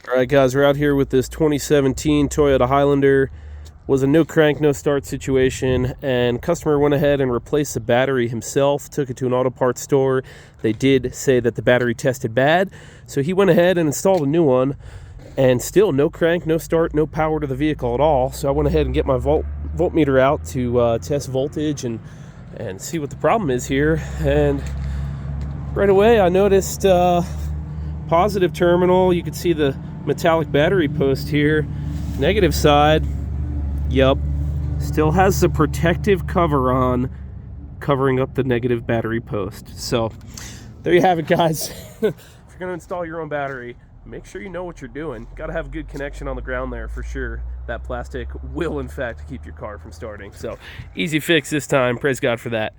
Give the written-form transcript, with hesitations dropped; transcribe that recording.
All right, guys, we're out here with this 2017 Toyota Highlander. Was a no crank, no start situation, and customer went ahead and replaced the battery himself, took it to an auto parts store. They did say that the battery tested bad, so he went ahead and installed a new one, and still no crank, no start, no power to the vehicle at all. So I went ahead and get my voltmeter out to test voltage and see what the problem is here. And right away I noticed positive terminal. You can see the metallic battery post here. Negative side, yep, still has the protective cover on, covering up the negative battery post. So there you have it, guys. If you're going to install your own battery, make sure you know what you're doing. Got to have a good connection on the ground there for sure. That plastic will in fact keep your car from starting. So easy fix this time. Praise God for that.